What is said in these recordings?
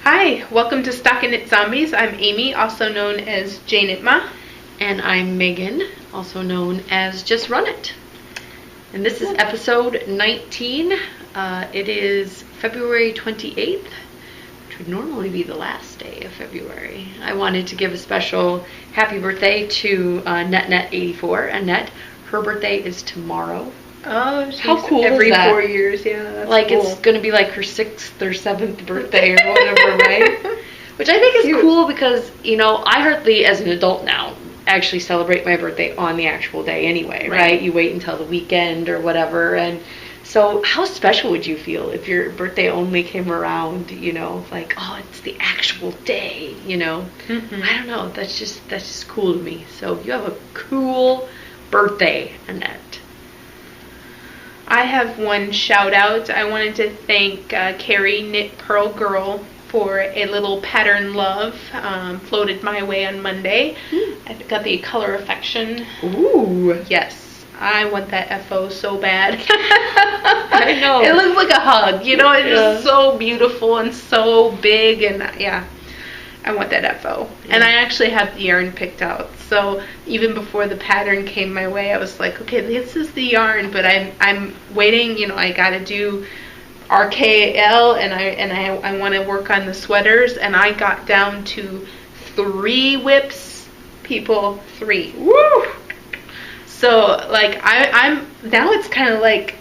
Hi, welcome to Stockinit Zombies. I'm Amy, also known as Jane Itma. And I'm Megan, also known as Just Run It. And this is episode 19. It is February 28th, which would normally be the last day of February. I wanted to give a special happy birthday to NetNet84. Annette, her birthday is tomorrow. Oh, how cool every is that? 4 years, yeah. That's like cool. It's going to be like her 6th or 7th birthday or whatever, right? Which I think is cool because, you know, I hardly, as an adult now, actually celebrate my birthday on the actual day anyway, right? You wait until the weekend or whatever. And so how special would you feel if your birthday only came around, you know, like, oh, it's the actual day, you know? Mm-hmm. I don't know. That's just cool to me. So you have a cool birthday, Annette. I have one shout out. I wanted to thank Carrie Knit Pearl Girl for a little pattern love floated my way on Monday. I got the Color Affection. Ooh. Yes, I want that FO so bad. I know. It looks like a hug, you know, it's just so beautiful and so big, and yeah, I want that FO. Yeah. And I actually have the yarn picked out. So even before the pattern came my way, I was like, okay, this is the yarn, but I'm waiting, you know, I got to do RKL and I want to work on the sweaters, and I got down to 3 whips, people, 3. Woo! So like I'm now it's kind of like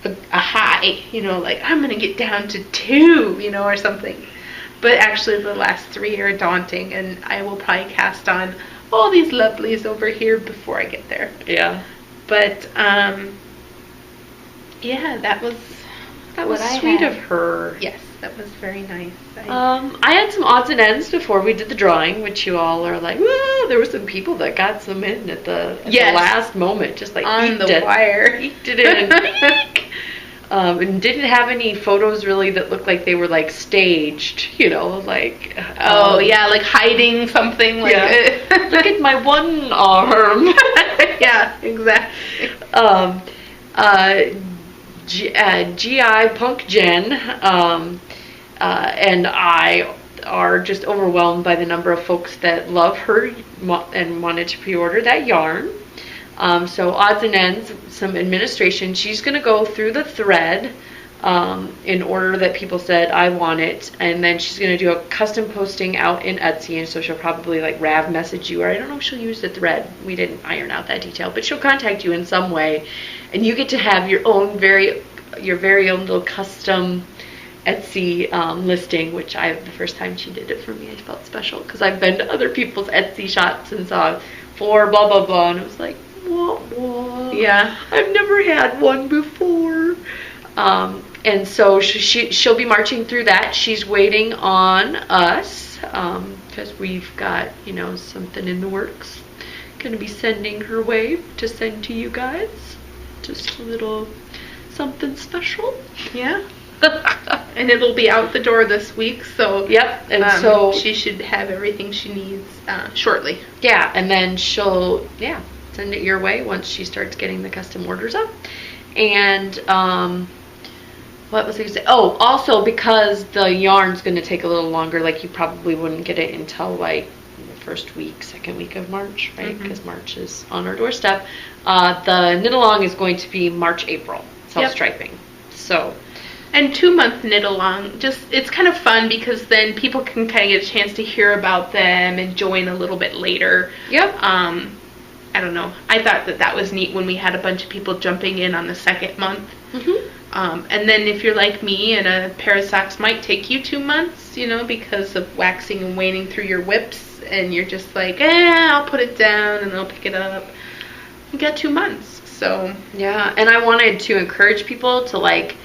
a high, you know, like I'm gonna get down to 2, you know, or something. But actually the last 3 are daunting, and I will probably cast on all these lovelies over here before I get there. Yeah. But yeah, that was sweet of her. Yes, that was very nice. I had some odds and ends before we did the drawing, which you all are like, whoa, there were some people that got some in at the last moment, just like on the wire. Eked it in. And didn't have any photos really that looked like they were like staged, you know, like yeah, like hiding something, like look at my one arm. Yeah, exactly. GI Punk Jen and I are just overwhelmed by the number of folks that love her and wanted to pre-order that yarn. So odds and ends, some administration. She's going to go through the thread in order that people said, I want it. And then she's going to do a custom posting out in Etsy. And so she'll probably like Rav message you, or I don't know if she'll use the thread. We didn't iron out that detail, but she'll contact you in some way. And you get to have your very own little custom Etsy listing, which the first time she did it for me, I felt special because I've been to other people's Etsy shops and saw for blah blah blah, and it was like, what? Yeah, I've never had one before. And so she'll be marching through that. She's waiting on us because we've got, you know, something in the works. Gonna be sending her way to send to you guys. Just a little something special. Yeah. And it'll be out the door this week, so yep. And so she should have everything she needs shortly. Yeah, and then she'll send it your way once she starts getting the custom orders up. And what was I gonna say? Oh, also because the yarn's gonna take a little longer, like you probably wouldn't get it until like the first week, second week of March, right? Because March is on our doorstep. The knit along is going to be March, April, self-striping. So. And 2-month knit along, it's kind of fun because then people can kind of get a chance to hear about them and join a little bit later. Yep. I don't know. I thought that was neat when we had a bunch of people jumping in on the 2nd month. And then if you're like me, and a pair of socks might take you 2 months, you know, because of waxing and wading through your whips, and you're just like, I'll put it down and I'll pick it up. You got 2 months, so. Yeah, and I wanted to encourage people to like,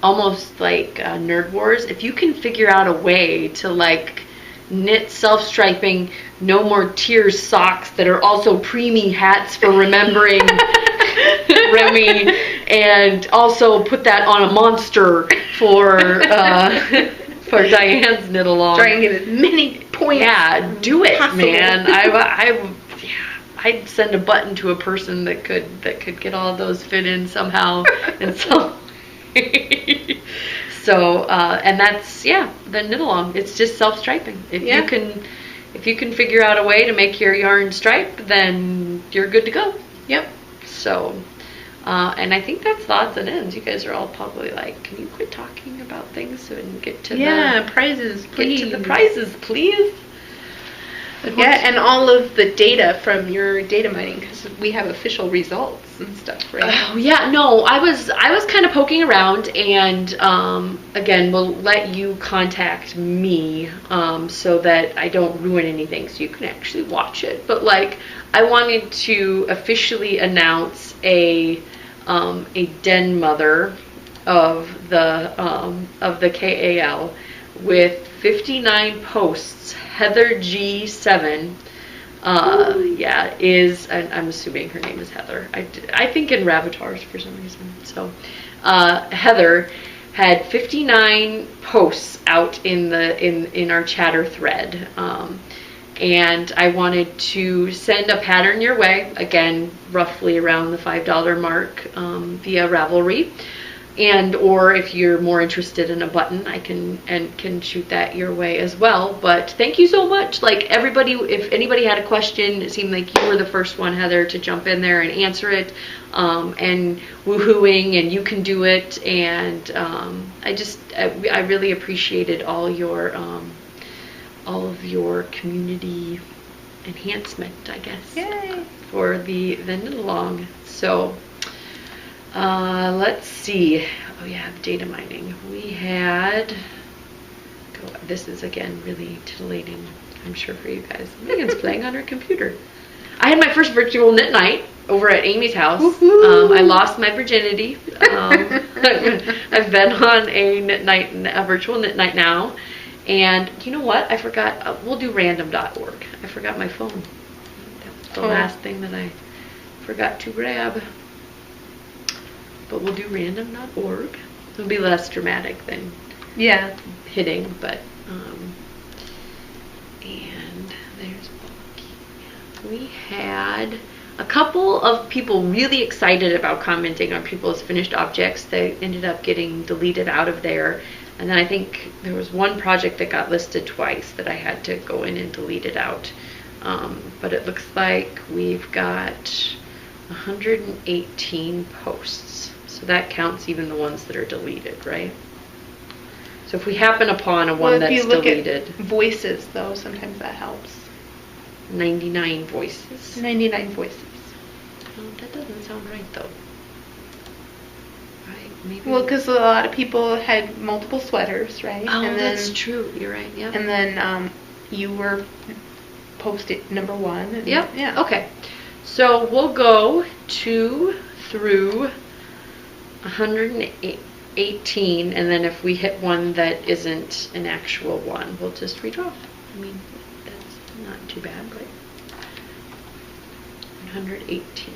almost like Nerd Wars, if you can figure out a way to like knit self-striping No More Tears socks that are also preemie hats for remembering Remy, and also put that on a monster for Diane's knit along. Try and get as many points. Yeah, do it, possible. Man. I'd send a button to a person that could get all of those fit in somehow and so. So, and that's, yeah, the knit along. It's just self-striping. If you can figure out a way to make your yarn stripe, then you're good to go. Yep. So, and I think that's the odds and ends. You guys are all probably like, can you quit talking about things so we can get to the prizes, please. Get to the prizes, please. Yeah, and all of the data from your data mining, because we have official results and stuff, right? Oh yeah, no, I was kind of poking around, and again, we'll let you contact me so that I don't ruin anything, so you can actually watch it. But like, I wanted to officially announce a den mother of the KAL with 59 posts. Heather G7, yeah, I'm assuming her name is Heather. I think in Ravatars for some reason. So, Heather had 59 posts out in our chatter thread, and I wanted to send a pattern your way, again, roughly around the $5 mark, via Ravelry. And or if you're more interested in a button, I can shoot that your way as well. But thank you so much. Like, everybody, if anybody had a question, it seemed like you were the first one, Heather, to jump in there and answer it, and woohooing, and you can do it. And I really appreciated all of your community enhancement, I guess. Yay. For the knit along. So. Let's see. Oh yeah, data mining. We had, this is again really titillating, I'm sure, for you guys. Megan's playing on her computer. I had my first virtual knit night over at Amy's house. I lost my virginity. I've been on a virtual knit night now. And you know what? I forgot, we'll do random.org. I forgot my phone. That's the last thing that I forgot to grab. But we'll do random.org. It'll be less dramatic than hitting, but and there's Bulky. We had a couple of people really excited about commenting on people's finished objects. They ended up getting deleted out of there, and then I think there was one project that got listed twice that I had to go in and delete it out. But it looks like we've got 118 posts. So that counts even the ones that are deleted, right? So if we happen upon a one that's deleted. Well, if you look at voices, though, sometimes that helps. 99 voices. 99 voices. Oh, that doesn't sound right, though. Right? Maybe. Well, because a lot of people had multiple sweaters, right? Oh, and that's true. You're right. Yeah. And then you were posted number 1. And, yep. Yeah. Okay. So we'll go 2 through 118, and then if we hit one that isn't an actual one, we'll just redraw. I mean, that's not too bad, but 118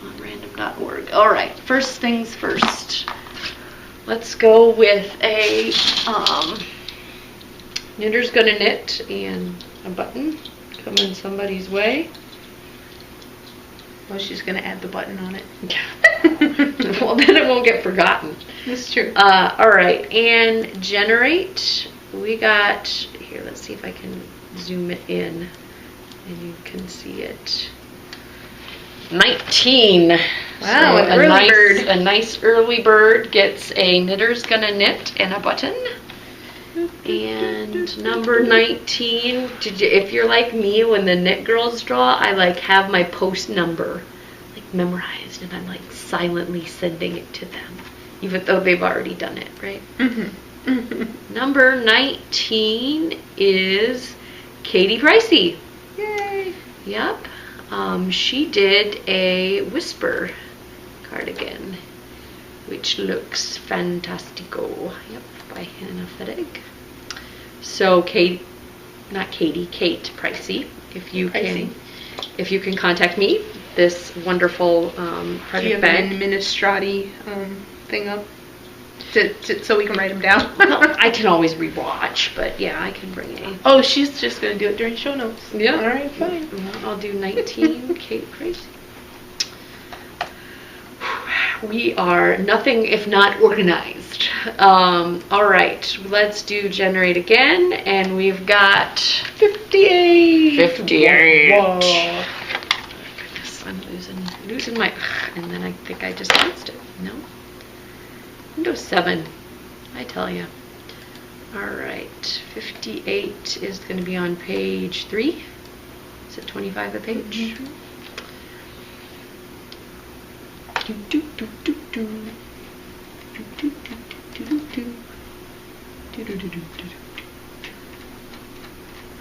on random.org. All right, first things first. Let's go with a knitter's gonna knit and a button coming somebody's way. Well, she's gonna add the button on it. Well, then it won't get forgotten. That's true. All right, and generate. We got here. Let's see if I can zoom it in, and you can see it. 19. Wow, so an early bird. A nice early bird gets a knitter's gonna knit and a button. And number 19, if you're like me, when the knit girls draw, I like have my post number like memorized, and I'm like silently sending it to them, even though they've already done it, right? Mm-hmm. Mm-hmm. Number 19 is Katie Pricey. Yay! Yep. She did a Whisper cardigan, which looks fantastico. Yep, by Hannah Fettig. So Kate Pricey, if you can contact me, this wonderful project. Do you have an administrati thing up so we can write them down? Well, I can always rewatch, but yeah, I can bring a. Oh, she's just gonna do it during show notes. Yeah. All right, fine. I'll do 19 Kate Pricey. We are nothing if not organized. All right, let's do generate again, and we've got 58. 58. Whoa. Goodness, I'm losing my, and then I think I just lost it. No. Windows 7, I tell you. All right, 58 is going to be on page 3. Is it 25 a page? Mm-hmm.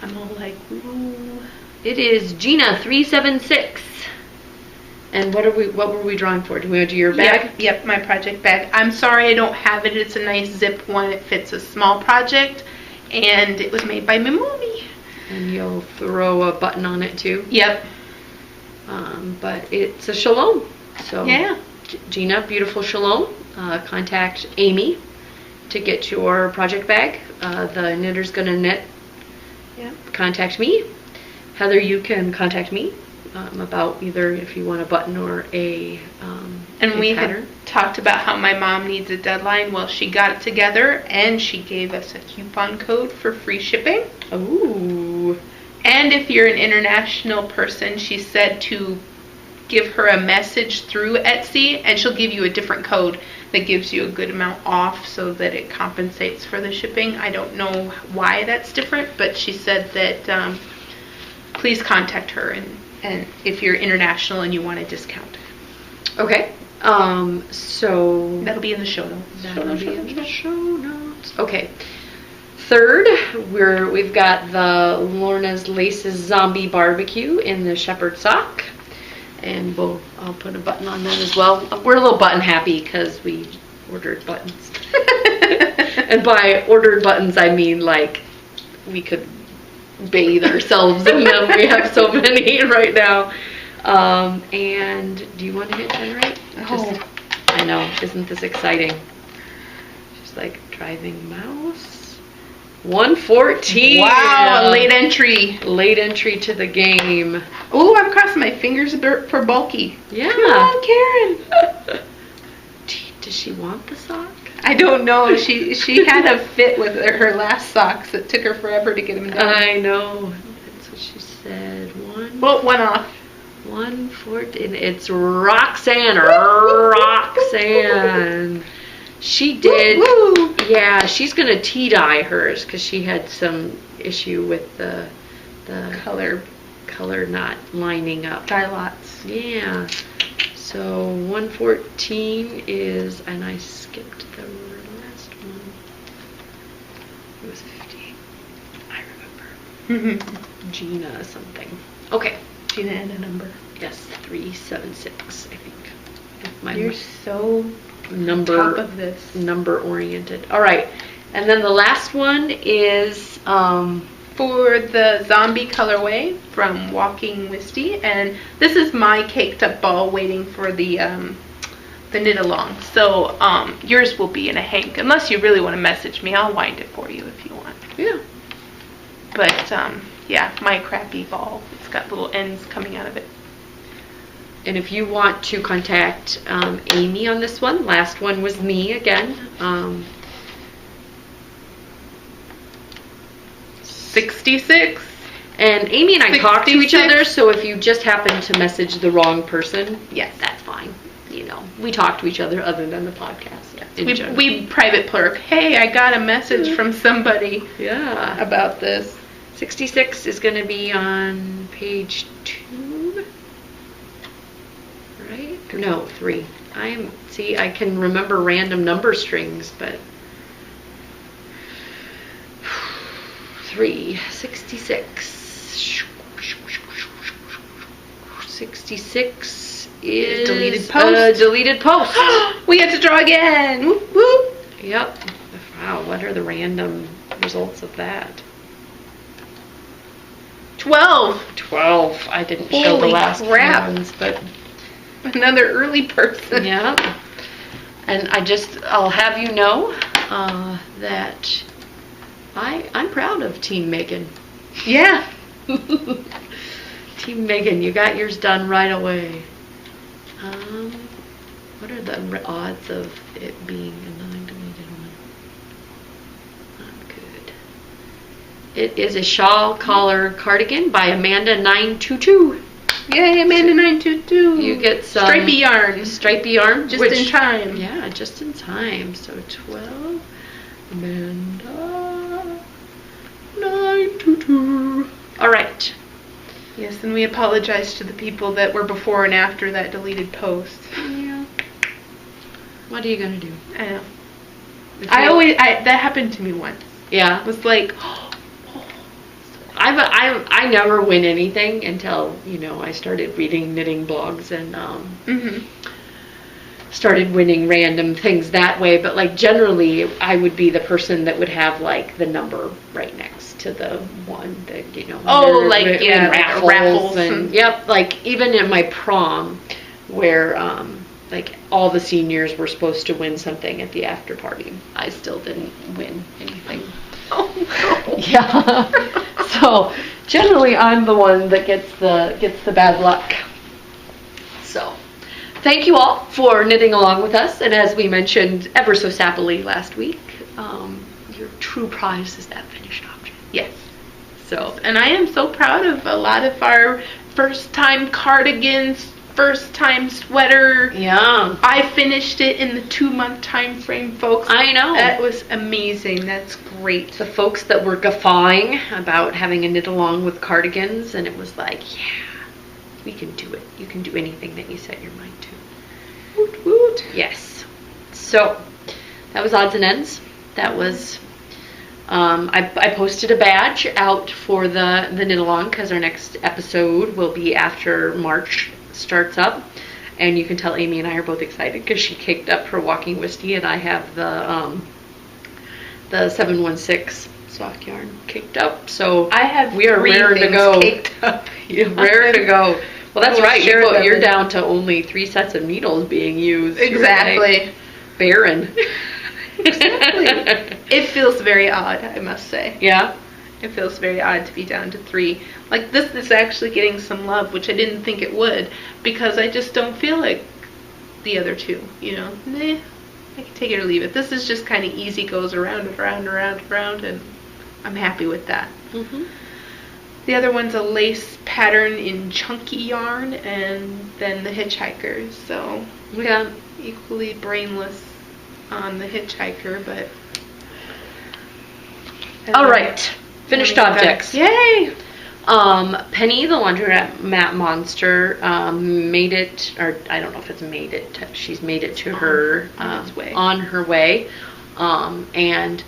I'm all like, ooh. It is Gina 376. And what were we drawing for? Do we want to do your bag? Yep, my project bag. I'm sorry I don't have it. It's a nice zip one. It fits a small project, and it was made by my mommy. And you'll throw a button on it too. Yep. But it's a shalom. So yeah. Gina, beautiful shalom. Contact Amy to get your project bag. The knitter's gonna knit. Yeah. Contact me. Heather, you can contact me about either if you want a button or a and we pattern. had talked about how my mom needs a deadline. Well, she got it together and she gave us a coupon code for free shipping. Ooh. And if you're an international person, she said to give her a message through Etsy and she'll give you a different code that gives you a good amount off so that it compensates for the shipping. I don't know why that's different, but she said that please contact her and if you're international and you want a discount. Okay. So That'll be in the show notes. That'll be in the show notes. Okay. Third, we've got the Lorna's Laces Zombie Barbecue in the shepherd sock. And I'll put a button on that as well. We're a little button happy because we ordered buttons. And by ordered buttons, I mean like we could bathe ourselves in them. We have so many right now. And do you want to hit generate? Oh. I know. Isn't this exciting? Just like driving mouse. 114. Wow, a late entry. Late entry to the game. Oh, I'm crossing my fingers for bulky. Yeah. Come on, Karen. Does she want the sock? I don't know. She had a fit with her last socks. It took her forever to get them done. I know. That's what she said. One off. 114. It's Roxanne. Roxanne. She did. Woo, woo. Yeah, she's gonna tea dye hers because she had some issue with the color not lining up. Dye lots. Yeah. So 114 is, and I skipped the last one. It was 58. I remember. Gina something. Okay. Gina and a number. Yes, 376, I think. If my You're so number top of this. Number oriented. All right. And then the last one is for the zombie colorway from Walking Misty, and this is my caked up ball waiting for the knit along. So yours will be in a hank unless you really want to message me. I'll wind it for you if you want. Yeah. But yeah, my crappy ball. It's got little ends coming out of it. And if you want to contact Amy on this one, last one was me again. 66. And Amy and I 66. talk to each other, so if you just happen to message the wrong person, yes, that's fine. You know, we talk to each other other than the podcast. Yes. We private plurk. Hey, I got a message from somebody. Yeah. About this. 66 is going to be on page 2. Right? No, 3. I can remember random number strings, but 3, 66. 66 is deleted post. Deleted post. We get to draw again. Whoop, whoop. Yep. Wow, what are the random results of that? 12. 12. I didn't show the Holy last crap. ones, but Another early person. yeah. And I'll have you know that I'm proud of Team Megan. Yeah. Team Megan, you got yours done right away. What are the odds of it being a non-deleted one? Not good. It is a shawl collar cardigan by Amanda922. Yay, Amanda922. You get some stripy yarn. Stripy yarn. Just in time. Yeah, just in time. So 12. Amanda922. All right. Yes, and we apologize to the people that were before and after that deleted post. Yeah. What are you gonna do? I know. That happened to me once. Yeah. It was like, I never win anything until, I started reading knitting blogs and started winning random things that way. But like generally, I would be the person that would have like the number right next to the one that raffles and yep. Like even in my prom, where like all the seniors were supposed to win something at the after party, I still didn't win anything. Oh no. Yeah. So generally, I'm the one that gets the bad luck. So, thank you all for knitting along with us. And as we mentioned ever so sappily last week, your true prize is that finished object. Yes. So, and I am so proud of a lot of our first-time cardigans. First-time sweater. Yeah. I finished it in the 2-month time frame, folks. I know. That was amazing. That's great. The folks that were guffawing about having a knit along with cardigans, and it was like, yeah, we can do it. You can do anything that you set your mind to. Woot woot. Yes. So, that was odds and ends. That was... I posted a badge out for the knit along because our next episode will be after March starts up, and you can tell Amy and I are both excited because she caked up her walking whiskey, and I have the 716 sock yarn caked up. So we are raring to go. Caked up. Yeah, raring to go. Well, that's right. You're down down to only 3 sets of needles being used. Exactly. Like barren. Exactly. It feels very odd, I must say. Yeah. It feels very odd to be down to 3. Like, this is actually getting some love, which I didn't think it would, because I just don't feel like the other 2, Meh, I can take it or leave it. This is just kind of easy, goes around and around and around and around, and I'm happy with that. Mm-hmm. The other one's a lace pattern in chunky yarn, and then the hitchhiker, so yeah, equally brainless on the hitchhiker, but... All right. Finished objects. Yay! Penny, the laundromat monster, made it, or I don't know if it's made it. She's made it to her on her way, and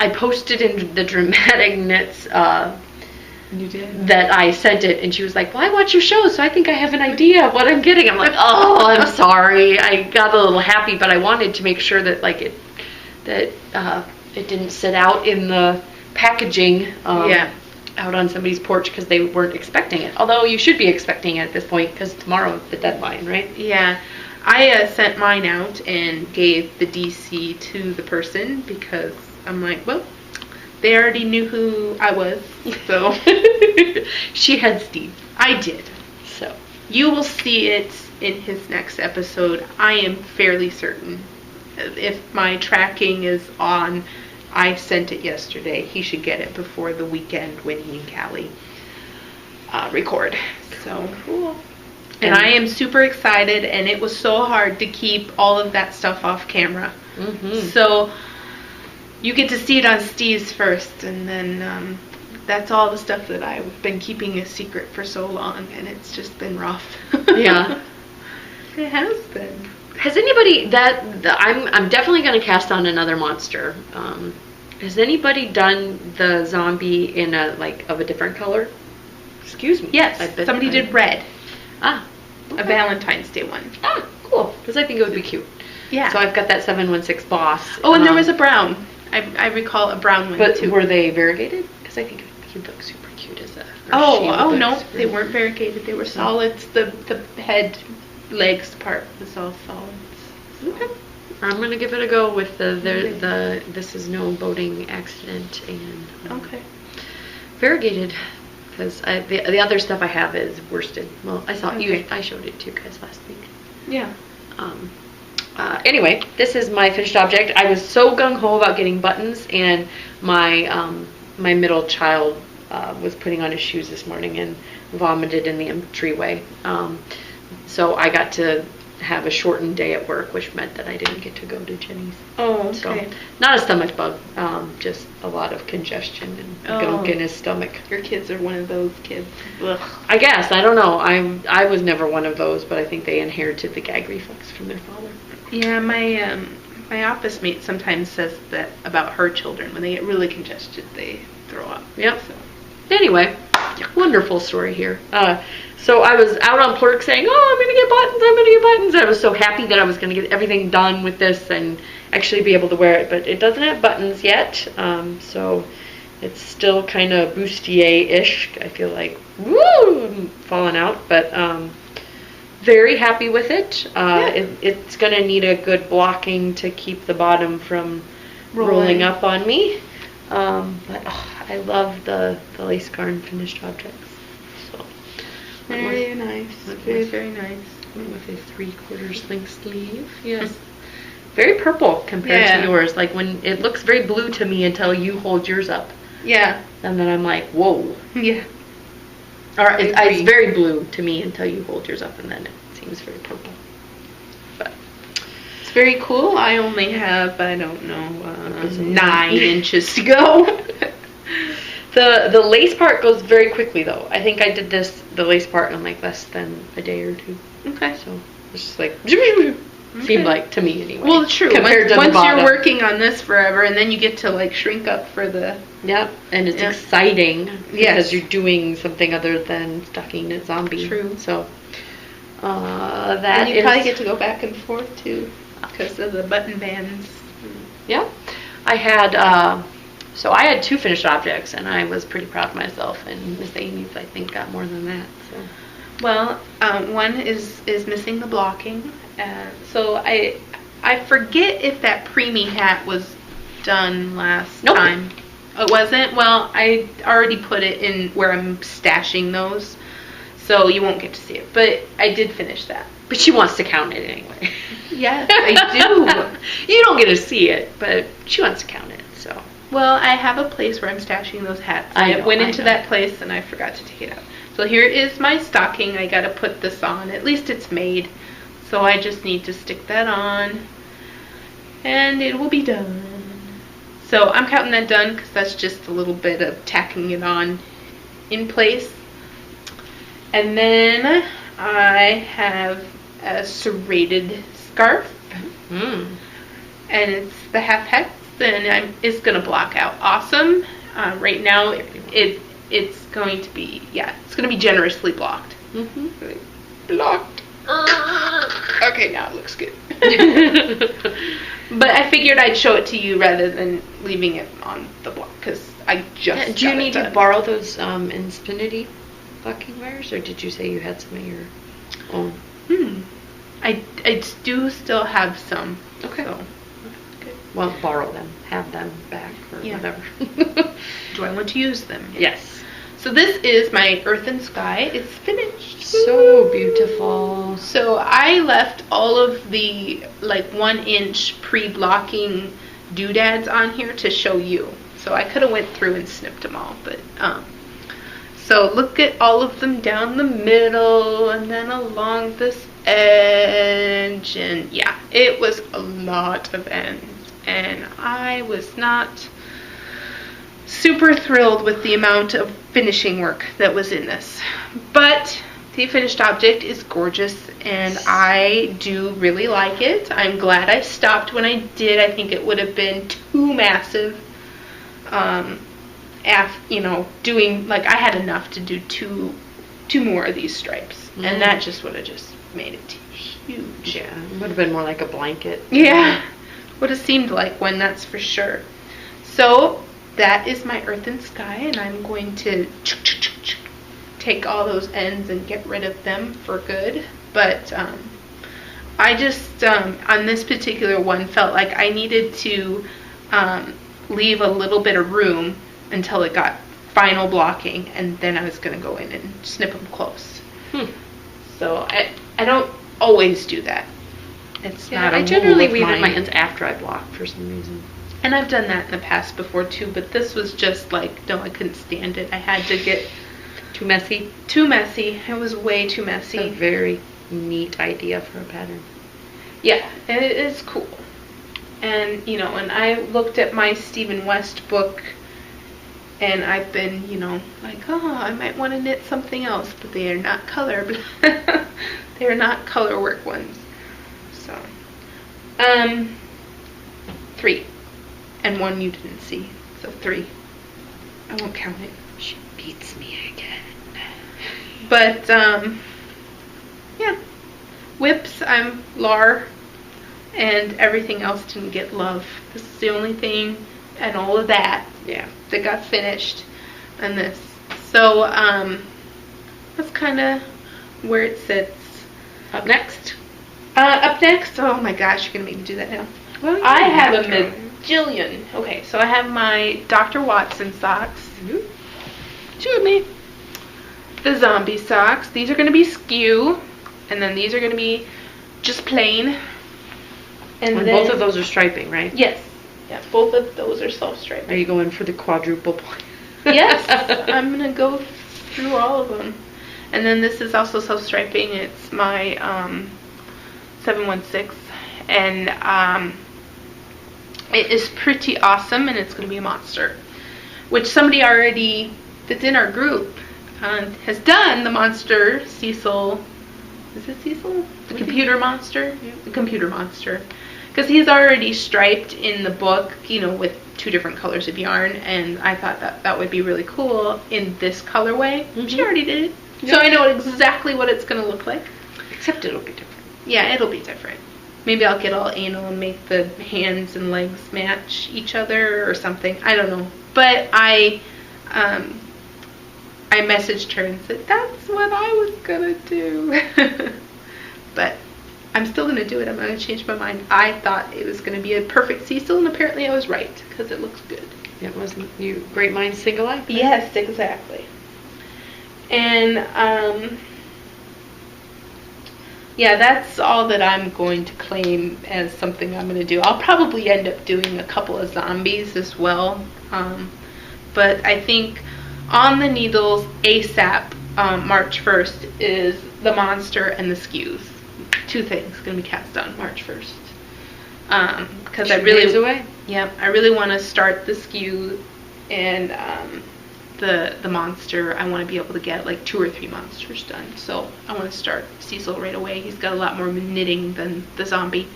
I posted in the Dramatic Knits. You did? That I sent it, and she was like, "Well, I watch your show, so I think I have an idea of what I'm getting." I'm like, "Oh, I'm sorry. I got a little happy, but I wanted to make sure that it didn't sit out in the packaging out on somebody's porch because they weren't expecting it. Although you should be expecting it at this point because tomorrow's the deadline, right?" Yeah. I sent mine out and gave the DC to the person because I'm like, well, they already knew who I was, so. She had Steve. I did. So. You will see it in his next episode. I am fairly certain. If my tracking is on, I sent it yesterday. He should get it before the weekend when he and Callie record. So cool. And I am super excited, and it was so hard to keep all of that stuff off camera. Mm-hmm. So you get to see it on Steve's first, and then that's all the stuff that I've been keeping a secret for so long, and it's just been rough. Yeah. It has been. Has anybody I'm definitely going to cast on another monster. Has anybody done the zombie in of a different color? Excuse me. Yes, somebody did red. Ah, okay. A Valentine's Day one. Ah, cool. Because I think it would be cute. Yeah. So I've got that 716 Boss. Oh, and there was a brown. I recall a brown one but too. Were they variegated? Because I think he'd look super cute as a. Oh no, they weren't variegated. They were solids. The head, legs part was all solids. Okay. I'm gonna give it a go with the this is no boating accident and okay. Variegated. Because the other stuff I have is worsted. Well, I showed it to you guys last week. Yeah. Anyway, this is my finished object. I was so gung-ho about getting buttons, and my my middle child was putting on his shoes this morning and vomited in the entryway. So I got to have a shortened day at work, which meant that I didn't get to go to Jenny's. Oh, okay. So, not a stomach bug, just a lot of congestion and gunk in his stomach. Your kids are one of those kids. Ugh. I guess, I don't know. I was never one of those, but I think they inherited the gag reflex from their father. Yeah, my office mate sometimes says that about her children. When they get really congested, they throw up. Yep. So. Anyway, wonderful story here. So I was out on Plurk saying, I'm going to get buttons. I was so happy that I was going to get everything done with this and actually be able to wear it. But it doesn't have buttons yet, so it's still kind of bustier-ish. I feel like, woo, I'm falling out. But very happy with it. It's going to need a good blocking to keep the bottom from rolling up on me. But I love the lace garn finished objects. So very nice. Very, very nice. With a 3/4 length sleeve. Yes. Very purple compared to yours. Like when it looks very blue to me until you hold yours up. Yeah. And then I'm like, whoa. Yeah. Or it's very blue to me until you hold yours up, and then it seems very purple. But it's very cool. I only have, I don't know, 9 inches to go. The lace part goes very quickly though. I think I did the lace part in like less than a day or two. Okay. So it's just like seemed like to me anyway. Well, true. Compared to once the you're working on this forever, and then you get to like shrink up for the. Yep, and it's exciting because you're doing something other than stuffing a zombie. True. So that and you probably get to go back and forth too because of the button bands. Yeah, I had. So I had 2 finished objects, and I was pretty proud of myself. And Miss Amy's, I think, got more than that. So. Well, one is missing the blocking. So I forget if that preemie hat was done last time. It wasn't? Well, I already put it in where I'm stashing those, so you won't get to see it. But I did finish that. But she wants to count it anyway. Yes, I do. You don't get to see it, but she wants to count it, so. Well, I have a place where I'm stashing those hats. I went into that place and I forgot to take it out. So here is my stocking. I gotta put this on. At least it's made. So I just need to stick that on. And it will be done. So I'm counting that done because that's just a little bit of tacking it on in place. And then I have a serrated scarf. And it's the half hex. And it's going to block out awesome. Right now, it's going to be, it's going to be generously blocked. Blocked. Okay, now it looks good. But I figured I'd show it to you rather than leaving it on the block, because I just do you need to borrow those Infinity blocking wires, or did you say you had some of your own? I do still have some. Okay. So. Well, borrow them, have them back, or whatever. Do I want to use them? Yes. So this is my Earth and Sky. It's finished. So beautiful. So I left all of the 1-inch pre-blocking doodads on here to show you. So I could have went through and snipped them all, but so look at all of them down the middle and then along this edge, and it was a lot of ends. And I was not super thrilled with the amount of finishing work that was in this. But the finished object is gorgeous, and I do really like it. I'm glad I stopped when I did. I think it would have been too massive. Doing, I had enough to do two more of these stripes. And that just would have just made it huge. Yeah, it would have been more like a blanket. Yeah. Would have seemed like one, that's for sure. So that is my Earth and Sky, and I'm going to take all those ends and get rid of them for good. But I just on this particular one felt like I needed to leave a little bit of room until it got final blocking, and then I was going to go in and snip them close. So I don't always do that. It's Yeah, not a I rule generally of weave in my mine. ends after I block for some reason. And I've done that in the past before too, but this was just like, no, I couldn't stand it. I had to get Too messy? too messy. It was way too messy. It's a very neat idea for a pattern. Yeah, it is cool. And, you know, and I looked at my Stephen West book, and I've been, you know, like, oh, I might want to knit something else, but they are not color. They are not color work ones. So, 3. And 1 you didn't see. So 3. I won't count it. She beats me again. But, yeah. Whips, I'm Lar. And everything else didn't get love. This is the only thing, and all of that, Yeah. that got finished on this. So, that's kind of where it sits. Up next? Up next, oh my gosh, you're going to make me do that now. Well, I have a mid. majillion. Okay, so I have my Dr. Watson socks. Shoot me. The zombie socks. These are going to be skew. And then these are going to be just plain. And And then, both of those are striping, right? yes. Yeah, both of those are self-striping. Are you going for the quadruple point? Yes, I'm going to go through all of them. And then this is also self-striping. It's my 716. And it is pretty awesome, and it's going to be a monster. Which somebody already, that's in our group, has done the monster, Cecil. Is it Cecil? The computer monster? Yeah. The computer monster. Because he's already striped in the book, you know, with 2 different colors of yarn, and I thought that would be really cool in this colorway. She already did it. Yeah. So I know exactly what it's going to look like. Except it'll be different. Yeah, it'll be different. Maybe I'll get all anal and make the hands and legs match each other or something. I don't know. But I messaged her and said, that's what I was going to do. But I'm still going to do it. I'm not going to change my mind. I thought it was going to be a perfect Cecil, and apparently I was right, because it looks good. It wasn't you. Great minds think alike. Right? Yes, exactly. And, yeah, that's all that I'm going to claim as something I'm going to do. I'll probably end up doing a couple of zombies as well. But I think on the needles ASAP, March 1st, is the monster and the skews. 2 things going to be cast on March 1st. Because I really, away. Yep, I really want to start the skew and the monster. I want to be able to get like 2 or 3 monsters done. So I want to start Cecil right away. He's got a lot more knitting than the zombie.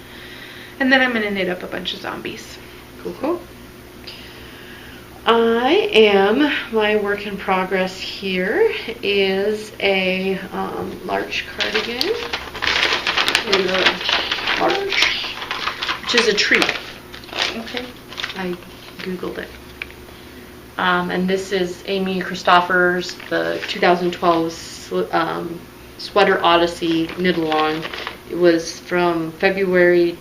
And then I'm going to knit up a bunch of zombies. Cool. My work in progress here is a large cardigan. Large. Which is a tree. Okay. I Googled it. And this is Amy Christopher's, the 2012 Sweater Odyssey knit-along. It was from February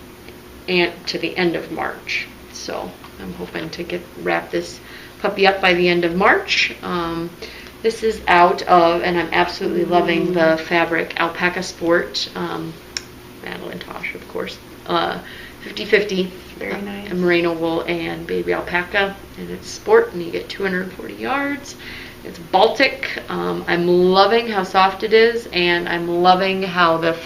to the end of March. So I'm hoping to wrap this puppy up by the end of March. This is out of, and I'm absolutely loving the fabric, Alpaca Sport. Madeline Tosh, of course. 50-50. Very nice. Merino wool and baby alpaca, and it's sport, and you get 240 yards. It's Baltic. I'm loving how soft it is, and I'm loving how the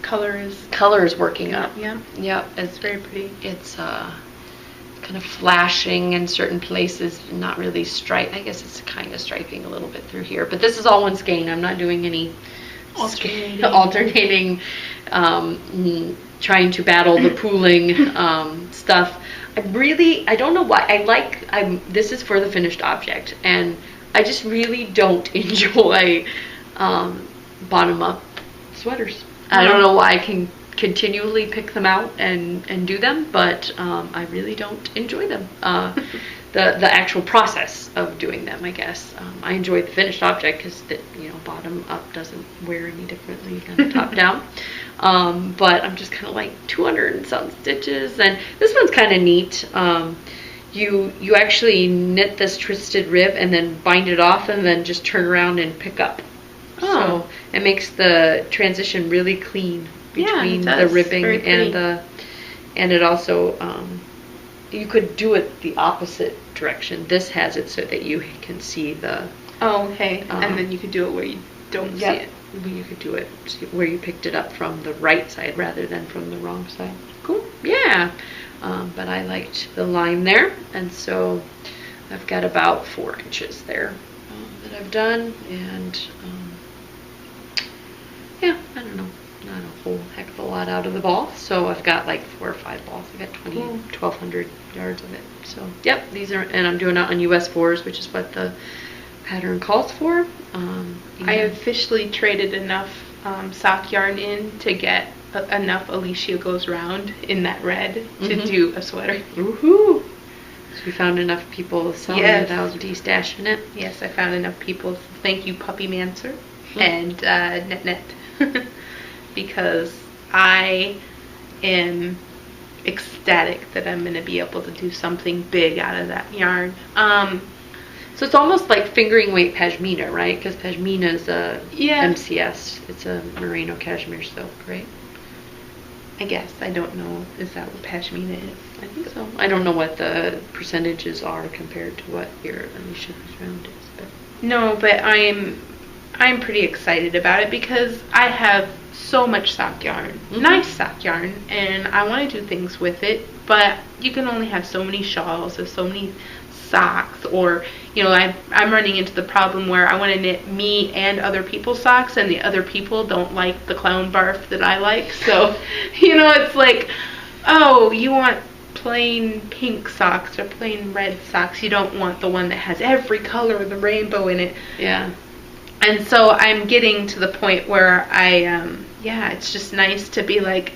color is working up. Yeah. Yep, It's very pretty. it's kind of flashing in certain places, not really stripe. I guess it's kind of striping a little bit through here, but this is all one skein. I'm not doing any alternating trying to battle the pooling stuff. I don't know why. This is for the finished object, and I just really don't enjoy bottom up sweaters. I don't know why I can continually pick them out and do them, but I really don't enjoy them. The actual process of doing them, I guess. I enjoy the finished object because bottom up doesn't wear any differently than top down. But I'm just kind of like 200 and some stitches, and this one's kind of neat. You actually knit this twisted rib and then bind it off and then just turn around and pick up. So it makes the transition really clean. between it the does. ribbing Very pretty. and it also you could do it the opposite direction. This has it so that you can see the. Oh, okay. And then you could do it where you don't see it. You could do it where you picked it up from the right side rather than from the wrong side. Cool. Yeah. But I liked the line there, and so I've got about 4 inches there that I've done, and yeah, I don't know, not a whole heck of a lot out of the ball. So I've got like 4 or 5 balls. I got 1,200 yards of it. So yep, these are, and I'm doing it on US 4s, which is what the pattern calls for. I officially traded enough sock yarn in to get enough Alicia Goes Round in that red to do a sweater. Woohoo! So we found enough people selling without de-stashing it. Yes, I found enough people. Thank you, Puppy Mancer and Net, because I am ecstatic that I'm going to be able to do something big out of that yarn. So it's almost like fingering weight pashmina, right? Because pashmina is a MCS. It's a merino cashmere silk, right? I guess. I don't know. Is that what pashmina is? I think so. I don't know what the percentages are compared to what your Alicia Goes Round is. But. No, but I'm pretty excited about it because I have so much sock yarn, nice sock yarn, and I want to do things with it, but you can only have so many shawls or so many socks, or I'm running into the problem where I want to knit me and other people's socks, and the other people don't like the clown barf that I like. So it's like, oh, you want plain pink socks or plain red socks, you don't want the one that has every color of the rainbow in it. And so I'm getting to the point where it's just nice to be like,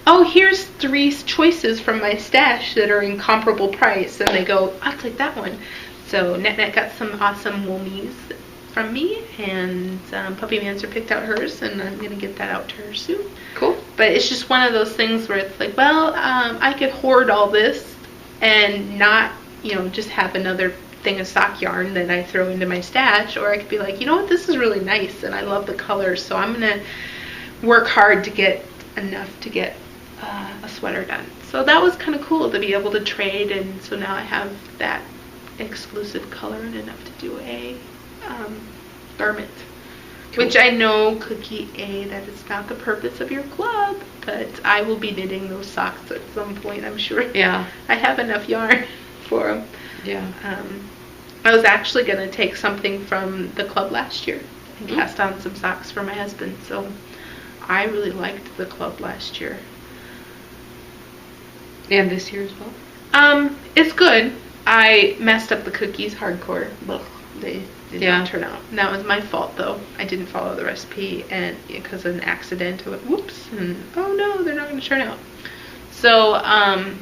oh, here's 3 choices from my stash that are in comparable price. And they go, I'll take that one. So Net got some awesome woomies from me, and Puppy Mancer picked out hers, and I'm going to get that out to her soon. Cool. But it's just one of those things where it's like, well, I could hoard all this and not, just have another thing of sock yarn that I throw into my stash, or I could be like, you know what, this is really nice, and I love the colors, so I'm going to work hard to get enough to get a sweater done. So that was kind of cool to be able to trade, and so now I have that exclusive color and enough to do a garment. Cool. Which I know, Cookie A, that is not the purpose of your club, but I will be knitting those socks at some point, I'm sure. Yeah. I have enough yarn for them. Yeah. I was actually going to take something from the club last year and cast on some socks for my husband, so I really liked the club last year. And this year as well? It's good. I messed up the cookies hardcore. Ugh, they did not turn out. And that was my fault, though. I didn't follow the recipe, and because of an accident, I went, whoops, and oh no, they're not going to turn out. So, I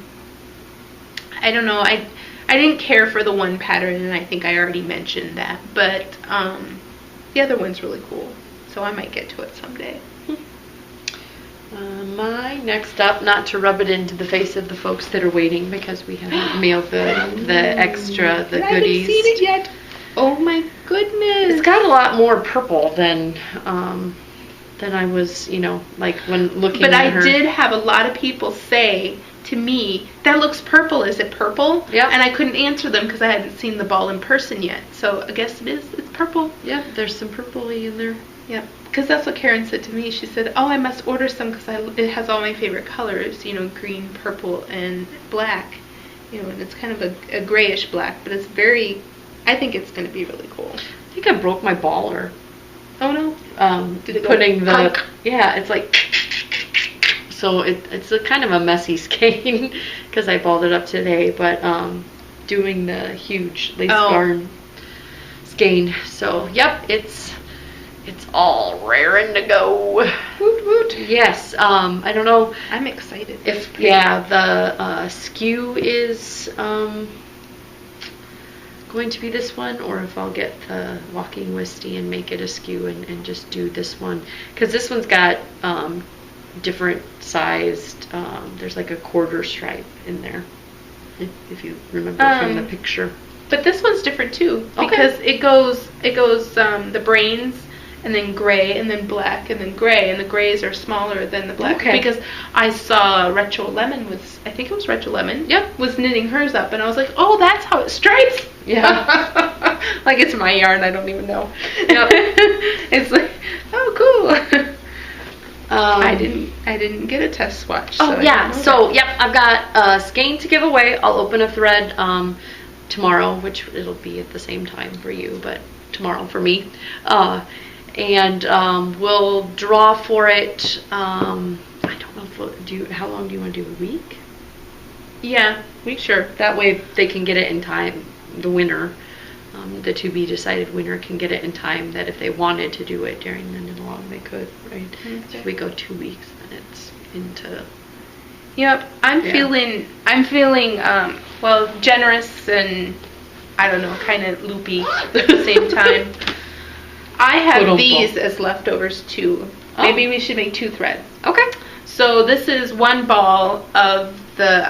don't know. I didn't care for the one pattern, and I think I already mentioned that. But the other one's really cool, so I might get to it someday. My next up, not to rub it into the face of the folks that are waiting because we haven't mailed the extra, the goodies. I haven't seen it yet. Oh my goodness. It's got a lot more purple than I was, like when looking at her. But I did have a lot of people say to me, that looks purple. Is it purple? Yeah. And I couldn't answer them because I hadn't seen the ball in person yet. So I guess it is. It's purple. Yeah, there's some purple-y in there. Yeah. Because that's what Karen said to me. She said, oh, I must order some because it has all my favorite colors, green, purple, and black. And it's kind of a grayish black, but it's very, I think it's going to be really cool. I think I broke my baller. Oh, no? Did it putting the, yeah, it's like, so it's a kind of a messy skein because I balled it up today, but doing the huge lace yarn skein. So, yep, it's all raring to go. Woot woot. Yes. I don't know. I'm excited. If the skew is going to be this one, or if I'll get the Walking Wisty and make it a skew and just do this one, because this one's got different sized. There's like a quarter stripe in there, if you remember from the picture. But this one's different too because it goes the brains. and then gray, and then black, and then gray, and the grays are smaller than the black. Okay. Because I saw Retro Lemon I think it was Retro Lemon. Yep. Was knitting hers up, and I was like, oh, that's how it stripes. Yeah. Like it's my yarn, I don't even know. Yep. It's like, oh, cool. I didn't get a test swatch. Oh, yeah. So, yep, I've got a skein to give away. I'll open a thread tomorrow, which it'll be at the same time for you, but tomorrow for me. And we'll draw for it. I don't know if how long do you want to do? A week? Yeah, week, sure. That way they can get it in time. The winner, the to be decided winner, can get it in time that if they wanted to do it during the knit along, they could. Right? Okay. So if we go 2 weeks, then it's into. Yep, I'm feeling well, generous and I don't know, kind of loopy at the same time. I have these as leftovers too. Oh. Maybe we should make 2 threads. Okay. So this is 1 ball of the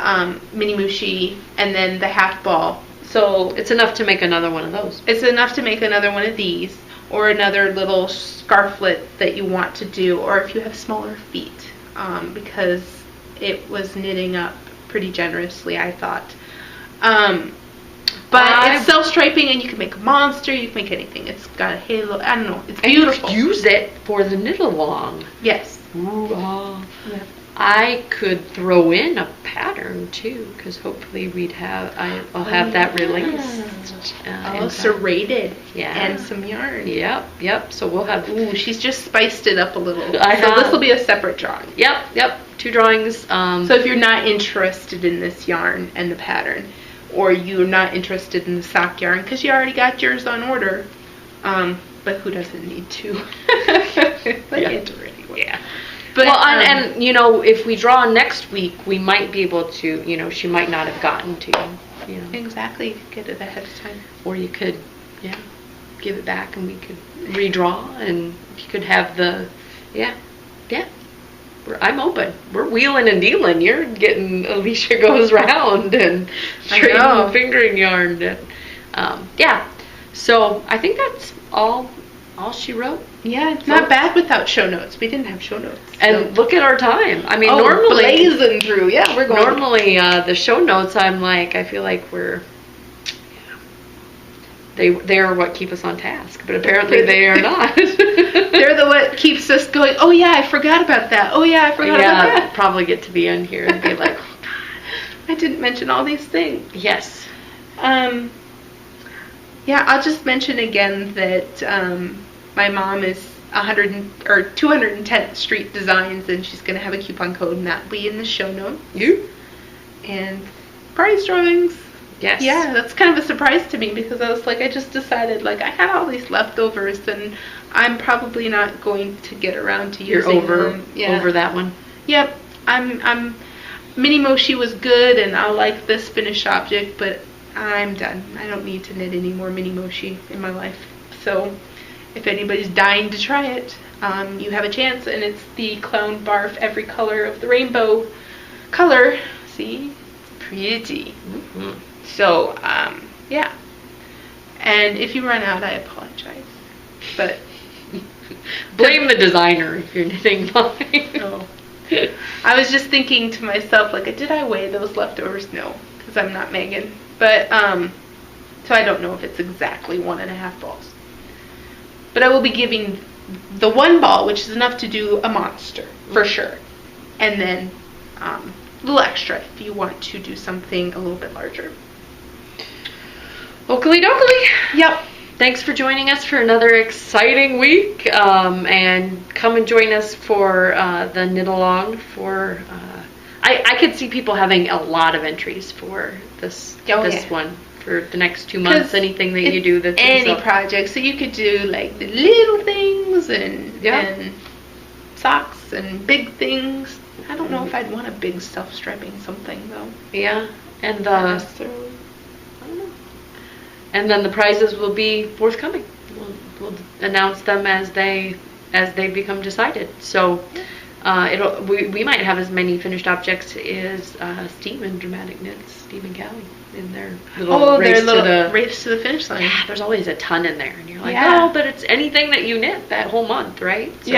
mini mushi and then the half ball. So it's enough to make another one of those. It's enough to make another one of these, or another little scarflet that you want to do, or if you have smaller feet, because it was knitting up pretty generously, I thought. But it's self-striping, and you can make a monster, you can make anything. It's got a halo, I don't know, it's beautiful. And you use it for the knit along. Yes. Ooh, yeah. I could throw in a pattern too, because hopefully I'll have that released. Serrated. Yeah. And some yarn. Yep. So we'll have. Ooh, she's just spiced it up a little. So this will be a separate drawing. Yep. 2 drawings. So if you're not interested in this yarn and the pattern, or you're not interested in the sock yarn because you already got yours on order, but who doesn't need to? Enter anyway. Yeah. But, well, and if we draw next week, we might be able to, she might not have gotten to you. Exactly. Get it ahead of time. Or you could, give it back and we could redraw, and you could have I'm open. We're wheeling and dealing. You're getting Alicia Goes Round and trading fingering yarn. And, So I think that's all she wrote. Yeah, it's not bad without show notes. We didn't have show notes. And look at our time. I mean, normally blazing through. Yeah, we're going. Normally, the show notes, I feel like we're. They are what keep us on task, but apparently they are not. They're what keeps us going. Oh yeah, I forgot about that. Oh yeah, I forgot about that. Probably get to be in here and be like, oh, God, I didn't mention all these things. Yes. Yeah, I'll just mention again that my mom is 210th Street Designs, and she's going to have a coupon code, and that'll be in the show notes. And prize drawings. Yes. Yeah, that's kind of a surprise to me because I was like, I just decided, I had all these leftovers, and I'm probably not going to get around to using them. Over that one. Yep. Mini Moshi was good, and I like this finished object, but I'm done. I don't need to knit any more Mini Moshi in my life. So if anybody's dying to try it, you have a chance, and it's the Clown Barf Every Color of the Rainbow color. See? Pretty. Mm-hmm. So, yeah. And if you run out, I apologize. But blame the designer if you're knitting mine. No. I was just thinking to myself, did I weigh those leftovers? No, because I'm not Megan. But, so I don't know if it's exactly 1.5 balls. But I will be giving the 1 ball, which is enough to do a monster, for sure. And then a little extra if you want to do something a little bit larger. Oakley dokley. Yep. Thanks for joining us for another exciting week. And come and join us for the knit along for... I could see people having a lot of entries for this one for the next 2 months. Anything that you do that's any project. So you could do the little things and socks and big things. I don't know if I'd want a big self-striping something though. Yeah, and I don't know. And then the prizes will be forthcoming. We'll announce them as they become decided. So. We might have as many finished objects as Steve and Dramatic Knits, Steve and Callie, in their little race to the finish line. Yeah, there's always a ton in there, and you're like, Yeah. oh, but it's anything that you knit that whole month, right? So,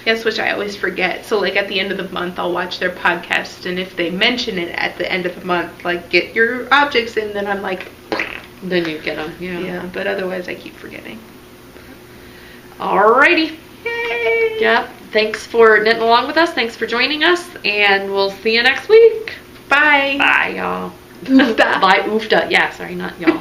Yes, which I always forget. So, like, at the end of the month, I'll watch their podcast, and if they mention it at the end of the month, like, get your objects in, then I'm like... Then you get them, Yeah, but otherwise I keep forgetting. Alrighty. Yay! Yep. Thanks for knitting along with us. Thanks for joining us, and we'll see you next week. Bye. Bye, y'all. Oofda. Bye, oofda. Yeah, sorry, not y'all.